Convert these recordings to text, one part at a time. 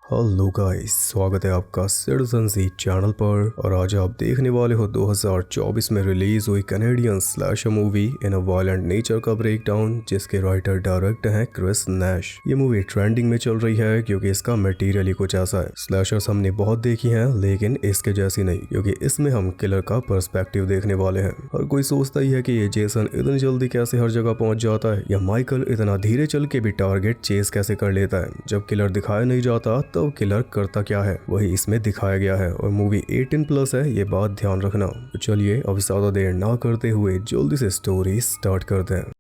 Hello guys, स्वागत है आपका सिटीजन सी चैनल पर। और आज आप देखने वाले हो 2024 में रिलीज हुई कैनेडियन स्लैशर मूवी इन अ वायलेंट नेचर का ब्रेकडाउन, जिसके राइटर डायरेक्टर हैं क्रिस नैश। ये मूवी ट्रेंडिंग में चल रही है क्योंकि इसका मटेरियल ही कुछ ऐसा है। स्लैशर्स हमने बहुत देखी हैं लेकिन इसके जैसी नहीं, क्योंकि इसमें हम किलर का पर्सपेक्टिव देखने वाले हैं। हर कोई सोचता ही है कि ये जेसन इतनी जल्दी कैसे हर जगह पहुंच जाता है, या माइकल इतना धीरे चल के भी टारगेट चेस कैसे कर लेता है। जब किलर दिखाया नहीं जाता तो किलर करता क्या है, वही इसमें दिखाया गया है। और मूवी 18+ है, ये बात ध्यान रखना। तो चलिए अब ज्यादा देर ना करते हुए जल्दी से स्टोरी स्टार्ट करते हैं।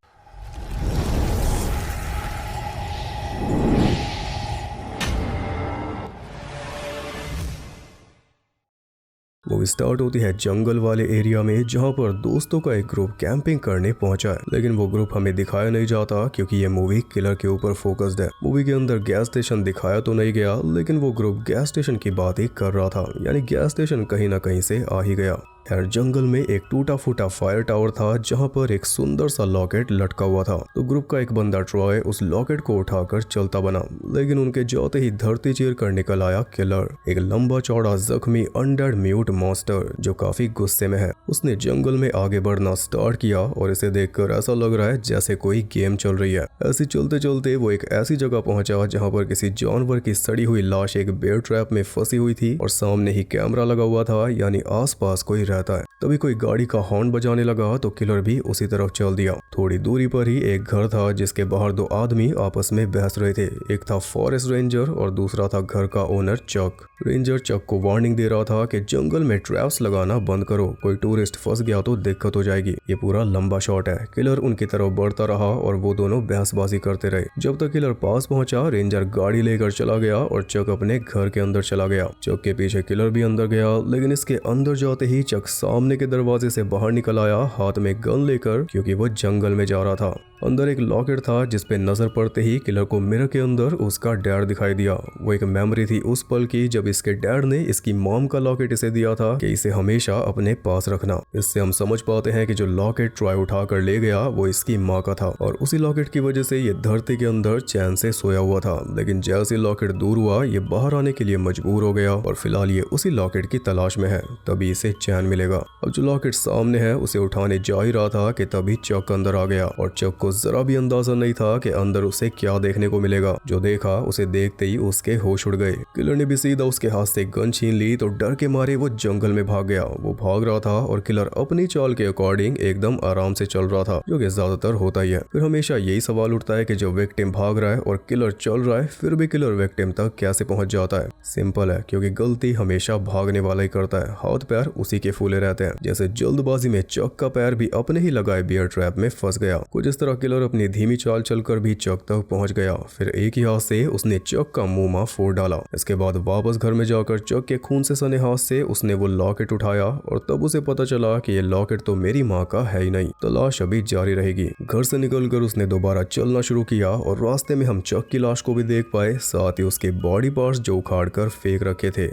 मूवी स्टार्ट होती है जंगल वाले एरिया में, जहां पर दोस्तों का एक ग्रुप कैंपिंग करने पहुंचा है। लेकिन वो ग्रुप हमें दिखाया नहीं जाता क्योंकि ये मूवी किलर के ऊपर फोकस्ड है। मूवी के अंदर गैस स्टेशन दिखाया तो नहीं गया, लेकिन वो ग्रुप गैस स्टेशन की बात ही कर रहा था, यानी गैस स्टेशन कहीं ना कहीं से आ ही गया। यार जंगल में एक टूटा फूटा फायर टावर था जहां पर एक सुंदर सा लॉकेट लटका हुआ था। तो ग्रुप का एक बंदा ट्रॉय उस लॉकेट को उठाकर चलता बना, लेकिन उनके जाते ही धरती चीर कर निकल आया किलर, एक लंबा चौड़ा जख्मी अनडेड म्यूट मॉन्स्टर जो काफी गुस्से में है। उसने जंगल में आगे बढ़ना स्टार्ट किया और इसे देखकर ऐसा लग रहा है जैसे कोई गेम चल रही है। ऐसे चलते चलते वो एक ऐसी जगह पहुंचा जहां पर किसी जानवर की सड़ी हुई लाश एक बेयर ट्रैप में फंसी हुई थी और सामने ही कैमरा लगा हुआ था, यानी आसपास कोई रहता है। तभी कोई गाड़ी का हॉर्न बजाने लगा तो किलर भी उसी तरफ चल दिया। थोड़ी दूरी पर ही एक घर था जिसके बाहर दो आदमी आपस में बहस रहे थे। एक था फॉरेस्ट रेंजर और दूसरा था घर का ओनर चक। रेंजर चक को वार्निंग दे रहा था कि जंगल में ट्रैप्स लगाना बंद करो, कोई टूरिस्ट फंस गया तो दिक्कत हो जाएगी। ये पूरा लंबा शॉट है। किलर उनकी तरफ बढ़ता रहा और वो दोनों बहसबाजी करते रहे। जब तक किलर पास पहुंचा, रेंजर गाड़ी लेकर चला गया और चक अपने घर के अंदर चला गया। चक के पीछे किलर भी अंदर गया, लेकिन इसके अंदर जाते ही चक सामने के दरवाजे से बाहर निकल आया, हाथ में गन लेकर, क्योंकि वो जंगल में जा रहा था। अंदर एक लॉकेट था जिसपे नजर पड़ते ही किलर को मिरर के अंदर उसका डैड दिखाई दिया। वो एक मेमोरी थी उस पल की जब इसके डैड ने इसकी मॉम का लॉकेट इसे दिया था कि इसे हमेशा अपने पास रखना। इससे हम समझ पाते हैं कि जो लॉकेट ट्रॉय उठा कर ले गया वो इसकी माँ का था, और उसी लॉकेट की वजह से ये धरती के अंदर चैन से सोया हुआ था। लेकिन जैसे लॉकेट दूर हुआ, ये बाहर आने के लिए मजबूर हो गया और फिलहाल ये उसी लॉकेट की तलाश में है, तभी इसे चैन मिलेगा। अब जो लॉकेट सामने है उसे उठाने जा ही रहा था कि तभी चक अंदर आ गया, और चक को जरा भी अंदाजा नहीं था कि अंदर उसे क्या देखने को मिलेगा। जो देखा उसे देखते ही उसके होश उड़ गए। किलर ने भी सीधा उसके हाथ से गन छीन ली तो डर के मारे वो जंगल में भाग गया। वो भाग रहा था और किलर अपनी चाल के अकॉर्डिंग एकदम आराम से चल रहा था, जो कि ज्यादातर होता ही है। फिर हमेशा यही सवाल उठता है कि जो विक्टिम भाग रहा है और किलर चल रहा है, फिर भी किलर विक्टिम तक कैसे पहुंच जाता है। सिंपल है, क्योंकि गलती हमेशा भागने वाला ही करता है, हाथ पैर उसी के फूले रहते हैं। जैसे जल्दबाजी में चक का पैर भी अपने ही लगाए बियर ट्रैप में फंस गया। कुछ इस तरह किलर अपनी धीमी चाल चलकर भी चक तक पहुंच गया। फिर एक ही हाथ से उसने चक का मुंह फोड़ डाला। इसके बाद वापस घर में जाकर चक के खून से सने हाथ से उसने वो लॉकेट उठाया, और तब उसे पता चला कि ये लॉकेट तो मेरी माँ का है ही नहीं। तलाश अभी जारी रहेगी। घर से निकलकर उसने दोबारा चलना शुरू किया और रास्ते में हम चक की लाश को भी देख पाए, साथ ही उसके बॉडी पार्ट्स जो उखाड़ कर फेंक रखे थे।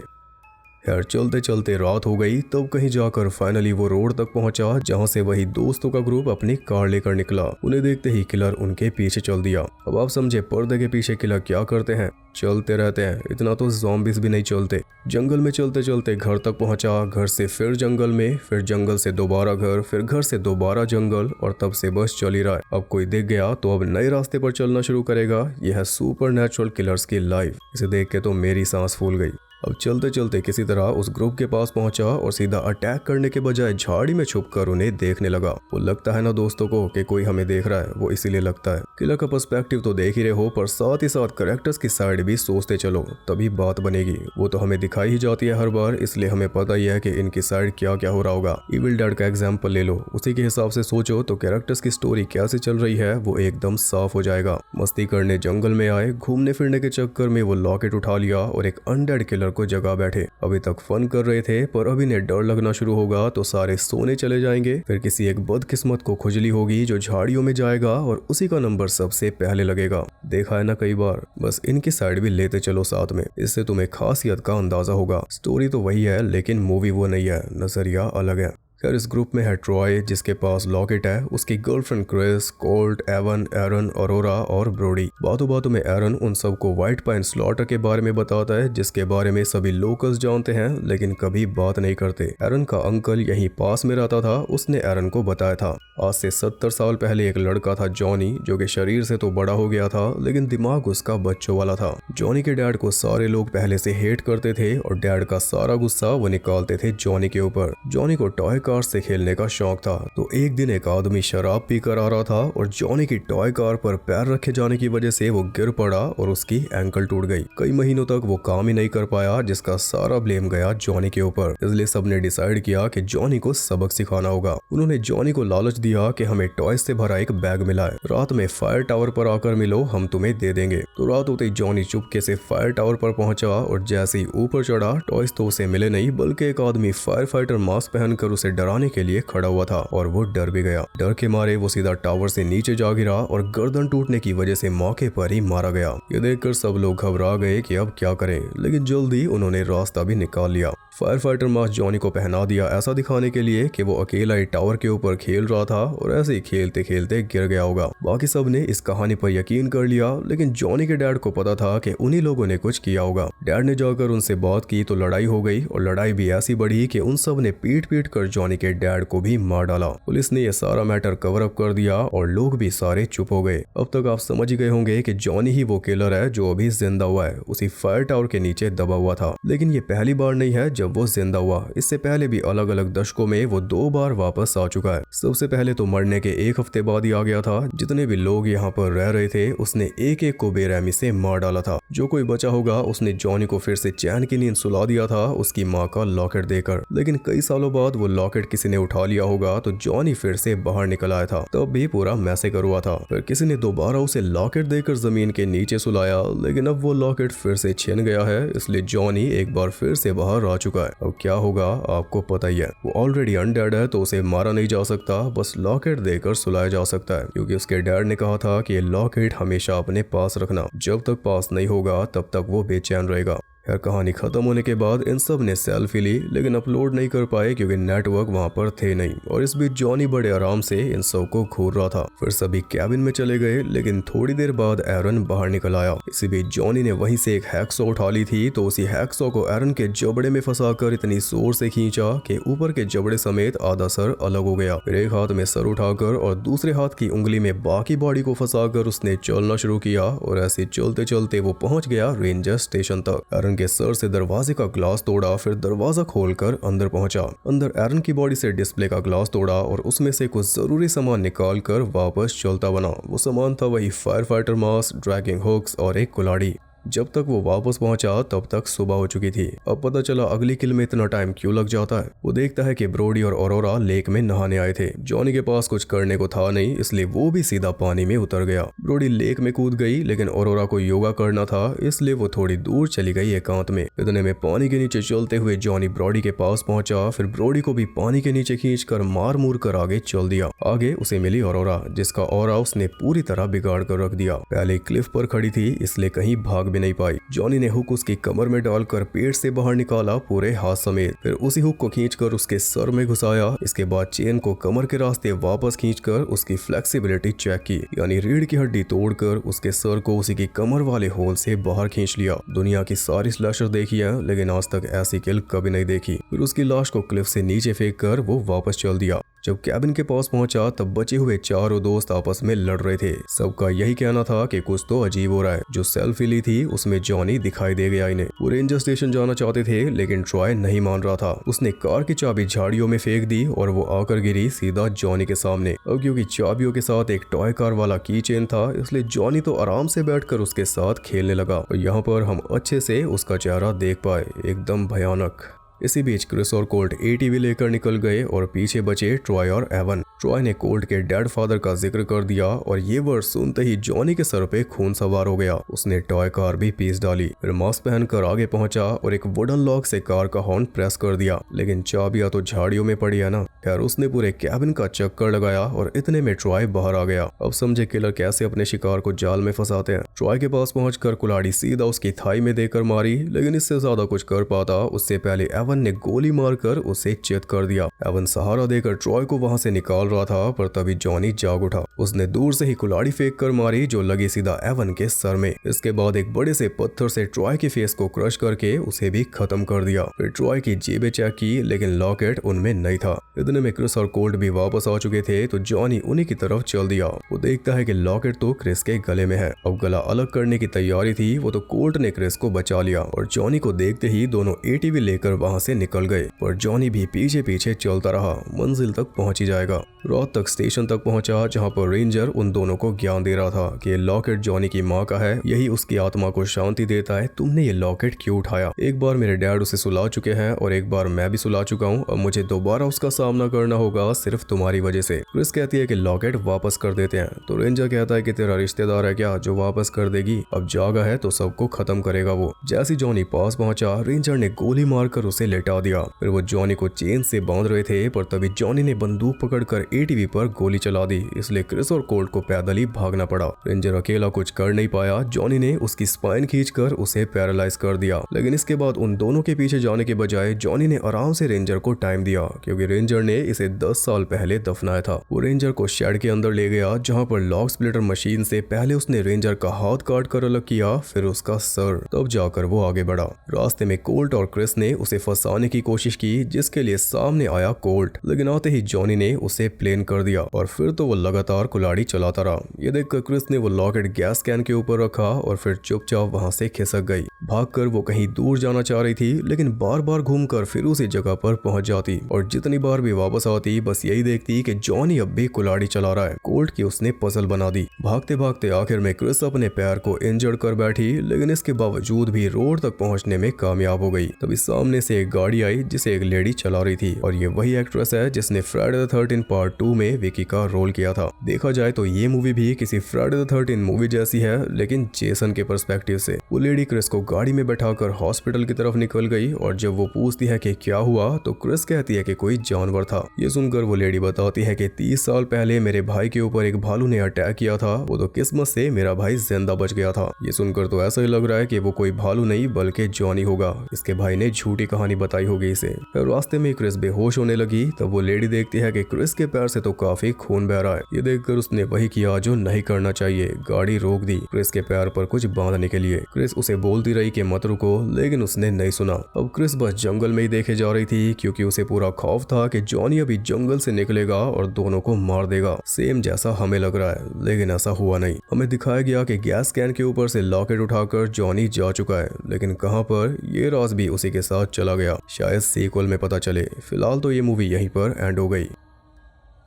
यार चलते चलते रात हो गई, तब कहीं जाकर फाइनली वो रोड तक पहुंचा जहां से वही दोस्तों का ग्रुप अपनी कार लेकर निकला। उन्हें देखते ही किलर उनके पीछे चल दिया। अब आप समझे पर्दे के पीछे किलर क्या करते हैं, चलते रहते हैं। इतना तो ज़ॉम्बीज़ भी नहीं चलते। जंगल में चलते चलते घर तक पहुंचा, घर से फिर जंगल में, फिर जंगल से दोबारा घर, फिर घर से दोबारा जंगल, और तब से बस चल ही रहा है। अब कोई दिख गया तो अब नए रास्ते पर चलना शुरू करेगा। यह है सुपरनैचुरल किलर्स की लाइफ। इसे देख के तो मेरी सांस फूल गई। अब चलते चलते किसी तरह उस ग्रुप के पास पहुंचा और सीधा अटैक करने के बजाय झाड़ी में छुपकर उन्हें देखने लगा। वो लगता है ना दोस्तों को कि कोई हमें देख रहा है, वो इसीलिए लगता है। किलर का पर्सपेक्टिव तो देख ही रहे हो, पर साथ ही साथ कैरेक्टर्स की साइड भी सोचते चलो, तभी बात बनेगी। वो तो हमें दिखाई ही जाती है हर बार, इसलिए हमें पता ही है कि इनकी साइड क्या क्या हो रहा होगा। इविल डेड का एग्जाम्पल ले लो, उसी के हिसाब से सोचो तो कैरेक्टर्स की स्टोरी कैसे चल रही है वो एकदम साफ हो जाएगा। मस्ती करने जंगल में आए, घूमने फिरने के चक्कर में वो लॉकेट उठा लिया और एक अनडेड किलर को जगा बैठे। अभी तक फन कर रहे थे, पर अभी ने डर लगना शुरू होगा तो सारे सोने चले जाएंगे। फिर किसी एक बदकिस्मत को खुजली होगी जो झाड़ियों में जाएगा और उसी का नंबर सबसे पहले लगेगा। देखा है ना कई बार। बस इनकी साइड भी लेते चलो साथ में, इससे तुम्हें खासियत का अंदाजा होगा। स्टोरी तो वही है लेकिन मूवी वो नहीं है, नजरिया अलग है। खैर इस ग्रुप में है ट्रॉय जिसके पास लॉकेट है, उसकी गर्लफ्रेंड क्रिस, कोल्ट, एवन, एरन, अरोरा और ब्रोडी। बातों बातों में एरन उन सबको व्हाइट पाइन स्लॉटर के बारे में बताता है जिसके बारे में सभी लोकल्स जानते हैं लेकिन कभी बात नहीं करते। एरन का अंकल यहीं पास में रहता था, उसने एरन को बताया था आज से 70 साल पहले एक लड़का था जॉनी जो कि शरीर से तो बड़ा हो गया था लेकिन दिमाग उसका बच्चों वाला था। जॉनी के डैड को सारे लोग पहले से हेट करते थे और डैड का सारा गुस्सा वो निकालते थे जॉनी के ऊपर। जॉनी को टॉय कार से खेलने का शौक था तो एक दिन एक आदमी शराब पीकर आ रहा था और जॉनी की टॉय कार पर पैर रखे जाने की वजह से वो गिर पड़ा और उसकी एंकल टूट गई। कई महीनों तक वो काम ही नहीं कर पाया जिसका सारा ब्लेम गया जॉनी के ऊपर। इसलिए सबने डिसाइड किया कि जॉनी को सबक सिखाना होगा। उन्होंने जॉनी को लालच दिया कि हमें टॉय से भरा एक बैग मिला है, रात में फायर टावर पर आकर मिलो, हम तुम्हें दे देंगे। तो रात होते ही जॉनी चुपके से फायर टावर पर पहुंचा और जैसे ही ऊपर चढ़ा टॉयज तो उसे मिले नहीं बल्कि एक आदमी फायर फाइटर मास्क पहनकर उसे डराने के लिए खड़ा हुआ था और वो डर भी गया। डर के मारे वो सीधा टावर से नीचे जा गिरा और गर्दन टूटने की वजह से मौके पर ही मारा गया। ये देखकर सब लोग घबरा गए कि अब क्या करें, लेकिन जल्दी उन्होंने रास्ता भी निकाल लिया। फायर फाइटर मास्क जॉनी को पहना दिया ऐसा दिखाने के लिए कि वो अकेला ही टावर के ऊपर खेल रहा था और ऐसे ही खेलते खेलते गिर गया होगा। बाकी सब ने इस कहानी पर यकीन कर लिया लेकिन जॉनी के डैड को पता था कि उन्हीं लोगों ने कुछ किया होगा। डैड ने जाकर उनसे बात की तो लड़ाई हो गई और लड़ाई भी ऐसी बढ़ी कि उन सब ने पीट पीट कर जॉनी के डैड को भी मार डाला। पुलिस ने यह सारा मैटर कवर अप कर दिया और लोग भी सारे चुप हो गए। अब तक आप समझ गए होंगे कि जॉनी ही वो किलर है जो अभी जिंदा हुआ है, उसी फायर टावर के नीचे दबा हुआ था। लेकिन ये पहली बार नहीं है जब वो जिंदा हुआ, इससे पहले भी अलग अलग दशकों में वो 2 बार वापस आ चुका है। सबसे पहले तो मरने के 1 हफ्ते बाद ही आ गया था। जितने भी लोग यहाँ पर रह रहे थे उसने एक एक को बेरहमी से मार डाला था। जो कोई बचा होगा उसने जॉनी को फिर से चैन की नींद सुला दिया था उसकी माँ का लॉकेट देकर। लेकिन कई सालों बाद वो लॉकेट किसी ने उठा लिया होगा तो जॉनी फिर से बाहर निकल आया था, तब भी पूरा मैसेकर हुआ था। फिर किसी ने दोबारा उसे लॉकेट देकर जमीन के नीचे सुलाया लेकिन अब वो लॉकेट फिर से छिन गया है, इसलिए जॉनी एक बार फिर से बाहर आ चुका है। अब क्या होगा आपको पता ही है। वो ऑलरेडी अनडेड है तो उसे मारा नहीं जा सकता, बस लॉकेट देकर सुलाया जा सकता है क्योंकि उसके डैड ने कहा था कि ये लॉकेट हमेशा अपने पास रखना, जब तक पास नहीं होगा तब तक वो बेचैन रहेगा। खैर कहानी खत्म होने के बाद इन सब ने सेल्फी ली लेकिन अपलोड नहीं कर पाए क्योंकि नेटवर्क वहां पर थे नहीं और इस बीच जॉनी बड़े आराम से इन सब को घूर रहा था। फिर सभी कैबिन में चले गए लेकिन थोड़ी देर बाद एरन बाहर निकल आया। इसी बीच जॉनी ने वहीं से एक हैक्सॉ उठा ली थी तो उसी हैक्सॉ को एरन के जबड़े में फंसाकर इतनी जोर से खींचा कि ऊपर के जबड़े समेत आधा सर अलग हो गया। फिर एक हाथ में सर उठाकर और दूसरे हाथ की उंगली में बाकी बॉडी को फंसाकर उसने चलना शुरू किया और ऐसे चलते चलते वो पहुंच गया रेंजर स्टेशन तक। एरन के सर से दरवाजे का ग्लास तोड़ा, फिर दरवाजा खोलकर अंदर पहुंचा। अंदर एरन की बॉडी से डिस्प्ले का ग्लास तोड़ा और उसमें से कुछ जरूरी सामान निकाल कर वापस चलता बना। वो सामान था वही fire fighter mask, dragging hooks और एक कुल्हाड़ी। जब तक वो वापस पहुंचा तब तक सुबह हो चुकी थी। अब पता चला अगली किल में इतना टाइम क्यों लग जाता है। वो देखता है कि ब्रोडी और अरोरा लेक में नहाने आए थे। जॉनी के पास कुछ करने को था नहीं इसलिए वो भी सीधा पानी में उतर गया। ब्रोडी लेक में कूद गई लेकिन अरोरा को योगा करना था इसलिए वो थोड़ी दूर चली गई एकांत में। इतने में पानी के नीचे चलते हुए जॉनी ब्रोडी के पास पहुंचा, फिर ब्रोडी को भी पानी के नीचे खींचकर मार मूर कर आगे चल दिया। आगे उसे मिली अरोरा जिसका ऑरा उसने पूरी तरह बिगाड़ कर रख दिया। पहले क्लिफ पर खड़ी थी इसलिए कहीं भाग नहीं पाई। जॉनी ने हुक उसकी कमर में डालकर पेट से बाहर निकाला पूरे हाथ समेत, फिर उसी हुक को खींचकर उसके सर में घुसाया। इसके बाद चेन को कमर के रास्ते वापस खींचकर उसकी फ्लेक्सिबिलिटी चेक की, यानी रीढ़ की हड्डी तोड़कर उसके सर को उसी की कमर वाले होल से बाहर खींच लिया। दुनिया की सारी स्लैशर देखी है लेकिन आज तक ऐसी किल कभी नहीं देखी। फिर उसकी लाश को क्लिफ से नीचे फेंक कर वो वापस चल दिया। जब कैबिन के पास पहुंचा तब बचे हुए चारों दोस्त आपस में लड़ रहे थे। सबका यही कहना था कि कुछ तो अजीब हो रहा है। जो सेल्फी ली थी उसमें जॉनी दिखाई दे गया इन्हें। वो रेंजर स्टेशन जाना चाहते थे लेकिन ट्रॉय नहीं मान रहा था। उसने कार की चाबी झाड़ियों में फेंक दी और वो आकर गिरी सीधा जॉनी के सामने। अब क्योंकि चाबियों के साथ एक टॉय कार वाला की चेन था इसलिए जॉनी तो आराम से बैठकर उसके साथ खेलने लगा और यहाँ पर हम अच्छे से उसका चेहरा देख पाए, एकदम भयानक। इसी बीच क्रिस और कोल्ट एटीवी लेकर निकल गए और पीछे बचे ट्रॉय और एवन। ट्रॉय ने कोल्ट के डैड फादर का जिक्र कर दिया और ये वर्ड सुनते ही जॉनी के सर पे खून सवार हो गया। उसने टॉय कार भी पीस डाली, फिर मास्क पहनकर आगे पहुंचा और एक वुडन लॉक से कार का हॉर्न प्रेस कर दिया, लेकिन चाबियां तो झाड़ियों में पड़ी है ना। खैर उसने पूरे कैबिन का चक्कर लगाया और इतने में ट्रॉय बाहर आ गया। अब समझे किलर कैसे अपने शिकार को जाल में फंसाते हैं। ट्रॉय के पास पहुंचकर कुल्हाड़ी सीधा उसकी थाई में देकर मारी, लेकिन इससे ज्यादा कुछ कर पाता उससे पहले एवन ने गोली मारकर उसे चित कर दिया। एवन सहारा देकर ट्रॉय को वहां से निकाल रहा था, पर तभी जॉनी जाग उठा। उसने दूर से ही कुल्हाड़ी फेंक कर मारी जो लगी सीधा एवन के सर में। इसके बाद एक बड़े से पत्थर से ट्रॉय के फेस को क्रश करके उसे भी खत्म कर दिया। फिर ट्रॉय की जेबें चेक की, लेकिन लॉकेट उनमें नहीं था। इतने में क्रिस और कोल्ट भी वापस आ चुके थे, तो जॉनी उन्हीं की तरफ चल दिया। वो देखता है कि लॉकेट तो क्रिस के गले में है। अब गला अलग करने की तैयारी थी वो, तो कोल्ट ने क्रिस को बचा लिया और जॉनी को देखते ही दोनों एटीवी लेकर वहां से निकल गए। पर जॉनी भी पीछे पीछे चलता रहा, मंजिल तक पहुंच ही जाएगा। रात तक स्टेशन तक पहुंचा, जहां पर रेंजर उन दोनों को ज्ञान दे रहा था कि लॉकेट जॉनी की माँ का है, यही उसकी आत्मा को शांति देता है। तुमने ये लॉकेट क्यों उठाया? एक बार मेरे डैड उसे सुला चुके हैं और एक बार मैं भी सुला चुका हूँ। अब मुझे दोबारा उसका सामना करना होगा सिर्फ तुम्हारी वजह से। क्रिस कहती है कि लॉकेट वापस कर देते हैं, तो रेंजर कहता है कि तेरा रिश्तेदार है क्या जो वापस कर देगी? अब जागा है तो सबको खत्म करेगा वो। जैसे जॉनी पास पहुंचा, रेंजर ने गोली मारकर उसे लेटा दिया। फिर वो जॉनी को चेन से बांध रहे थे, पर तभी जॉनी ने बंदूक पकड़कर एटीवी पर गोली चला दी। इसलिए क्रिस और कोल्ट को पैदल ही भागना पड़ा। रेंजर अकेला कुछ कर नहीं पाया। जॉनी ने उसकी स्पाइन खींचकर उसे पैरालाइज कर दिया। लेकिन इसके बाद उन दोनों के पीछे जाने के बजाय जॉनी ने आराम से रेंजर को टाइम दिया, क्योंकि रेंजर ने इसे 10 साल पहले दफनाया था। वो रेंजर को शेड के अंदर ले गया, जहाँ पर लॉक स्प्लिटर मशीन से पहले उसने रेंजर का हाथ काट कर अलग किया, फिर उसका सर। तब जाकर वो आगे बढ़ा। रास्ते में कोल्ट और क्रिस ने उसे फंसाने की कोशिश की, जिसके लिए सामने आया कोल्ट, लेकिन आते ही जॉनी ने उसे प्लेन कर दिया और फिर तो वो लगातार कुल्हाड़ी चलाता रहा। ये देखकर क्रिस ने वो लॉकेट गैस कैन के ऊपर रखा और फिर चुपचाप वहां से खिसक गई। भागकर वो कहीं दूर जाना चाह रही थी, लेकिन बार बार घूमकर फिर उसी जगह पर पहुंच जाती और जितनी बार भी वापस आती बस यही देखती कि जॉनी अब भी कुल्हाड़ी चला रहा है। कोल्ट की उसने पजल बना दी। भागते भागते आखिर में क्रिस अपने पैर को इंजर्ड कर बैठी, लेकिन इसके बावजूद भी रोड तक पहुंचने में कामयाब हो गई। तभी सामने से एक गाड़ी आई जिसे एक लेडी चला रही थी, और ये वही एक्ट्रेस है जिसने फ्राइडे द 13 पार्ट 2 में विकी का रोल किया था। देखा जाए तो ये मूवी भी किसी फ्राइडे द 13 मूवी जैसी है, लेकिन जेसन के पर्सपेक्टिव से। वो लेडी क्रिस को गाड़ी में बैठाकर हॉस्पिटल की तरफ निकल गई, और जब वो पूछती है कि क्या हुआ, तो क्रिस कहती है कि कोई जानवर था। ये सुनकर वो लेडी बताती है कि 30 साल पहले मेरे भाई के ऊपर एक भालू ने अटैक किया था, वो तो किस्मत से मेरा भाई जिंदा बच गया था। ये सुनकर तो ऐसा ही लग रहा है कि वो कोई भालू नहीं बल्कि जॉनी होगा। इसके भाई ने झूठी कहानी बताई होगी इसे। रास्ते में क्रिस बेहोश होने लगी, तब वो लेडी देखती है कि क्रिस के पैर से तो काफी खून बह रहा है। ये देखकर उसने वही किया जो नहीं करना चाहिए, गाड़ी रोक दी क्रिस के पैर पर कुछ बांधने के लिए। क्रिस उसे बोलती रही कि मत रुको, लेकिन उसने नहीं सुना। अब क्रिस बस जंगल में ही देखे जा रही थी, क्योंकि उसे पूरा खौफ था कि जॉनी अभी जंगल से निकलेगा और दोनों को मार देगा, सेम जैसा हमें लग रहा है। लेकिन ऐसा हुआ नहीं। हमें दिखाया गया कि गैस कैन के ऊपर से लॉकेट उठाकर जॉनी जा चुका है, लेकिन कहां पर, ये राज भी उसी के साथ चला गया। शायद सीक्वल में पता चले। फिलहाल तो ये मूवी यहीं पर एंड हो गई।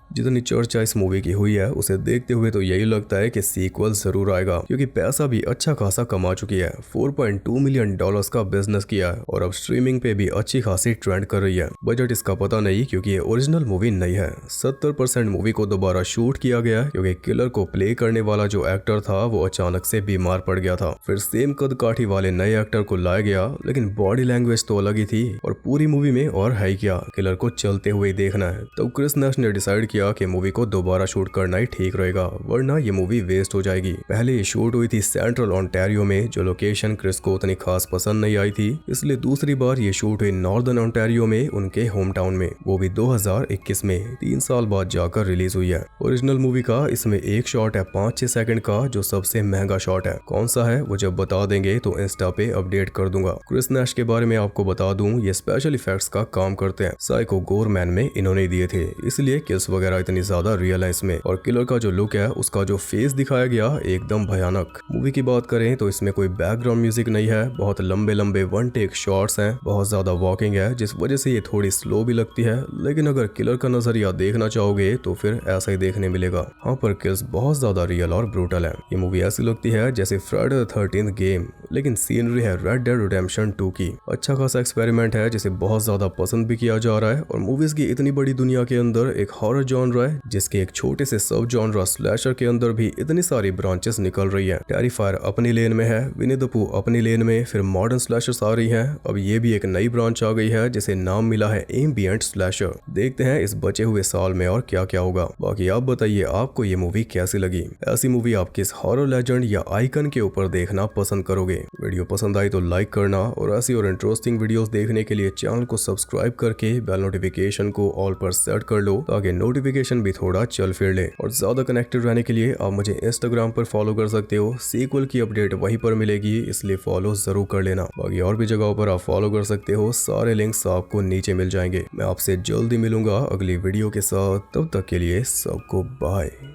जितनी चर्चा इस मूवी की हुई है, उसे देखते हुए तो यही लगता है कि सीक्वल जरूर आएगा, क्योंकि पैसा भी अच्छा खासा कमा चुकी है। 4.2 मिलियन डॉलर्स का बिजनेस किया है और अब स्ट्रीमिंग पे भी अच्छी खासी ट्रेंड कर रही है। बजट इसका पता नहीं, क्योंकि ये ओरिजिनल मूवी नहीं है। 70% मूवी को दोबारा शूट किया गया, क्योंकि किलर को प्ले करने वाला जो एक्टर था वो अचानक से बीमार पड़ गया था। फिर सेम कद काठी वाले नए एक्टर को लाया गया, लेकिन बॉडी लैंग्वेज तो अलग ही थी, और पूरी मूवी में और है क्या, किलर को चलते हुए देखना है। तो क्रिस नैश ने डिसाइड किया कि मूवी को दोबारा शूट करना ही ठीक रहेगा, वरना ये मूवी वेस्ट हो जाएगी। पहले ये शूट हुई थी सेंट्रल ओंटारियो में, जो लोकेशन क्रिस को उतनी खास पसंद नहीं आई थी, इसलिए दूसरी बार ये शूट हुई नॉर्दर्न ओंटारियो में, उनके होम टाउन में, वो भी 2021 में। 3 साल बाद जाकर रिलीज हुई है। ओरिजिनल मूवी का इसमें एक शॉट है 5-6 सेकंड का, जो सबसे महंगा शॉट है। कौन सा है वो जब बता देंगे तो इंस्टा पे अपडेट कर दूंगा। क्रिस नैश के बारे में आपको बता दूं, ये स्पेशल इफेक्ट्स का काम करते हैं। साइको गोरमैन में इन्होंने दिए थे, इसलिए किल्स वगैरह इतनी ज्यादा रियल है इसमें। और किलर का जो लुक है, उसका जो फेस दिखाया गया, एकदम भयानक। मूवी की बात करें तो इसमें कोई बैकग्राउंड म्यूजिक नहीं है, बहुत लंबे लंबे वन टेक शॉट्स हैं, बहुत ज्यादा वॉकिंग है, जिस वजह से ये थोड़ी स्लो भी लगती है। लेकिन अगर किलर का नजरिया देखना चाहोगे तो फिर ऐसा ही देखने मिलेगा। हाँ, पर किल्स बहुत ज्यादा रियल और ब्रूटल है। ये मूवी ऐसी लगती है जैसे फ्राइडे द 13th गेम, लेकिन सीनरी है रेड डेड रिडेम्पशन 2 की। अच्छा खासा एक्सपेरिमेंट है, जिसे बहुत ज्यादा पसंद भी किया जा रहा है। और मूवीज की इतनी बड़ी दुनिया के अंदर एक हॉरर जॉनर है, जिसके एक छोटे से सब जॉनरा स्लैशर के अंदर भी इतनी सारी ब्रांचेस निकल रही हैं। टेरिफायर अपनी लेन में है, विनी द पूह अपनी लेन में, फिर मॉडर्न स्लैशर्स आ रही हैं। अब ये भी एक नई ब्रांच आ गई है, जिसे नाम मिला है एम्बिएंट स्लैशर। देखते हैं इस बचे हुए साल में और क्या क्या होगा। बाकी आप बताइए, आपको ये मूवी कैसी लगी? ऐसी मूवी आप किस हॉरर लेजेंड या आइकन के ऊपर देखना पसंद करोगे? वीडियो पसंद आई तो लाइक करना और ऐसी और इंटरेस्टिंग वीडियोस देखने के लिए चैनल को सब्सक्राइब करके बेल नोटिफिकेशन को ऑल पर सेट कर लो ताकि नोटिफिकेशन भी थोड़ा चल फिर ले। और ज्यादा कनेक्टेड रहने के लिए आप मुझे इंस्टाग्राम पर फॉलो कर सकते हो, सीक्वल की अपडेट वहीं पर मिलेगी, इसलिए फॉलो जरूर कर लेना। बाकी और भी जगहों पर आप फॉलो कर सकते हो, सारे लिंक्स आपको नीचे मिल जाएंगे। मैं आपसे जल्दी मिलूंगा अगली वीडियो के साथ, तब तक के लिए सबको बाय।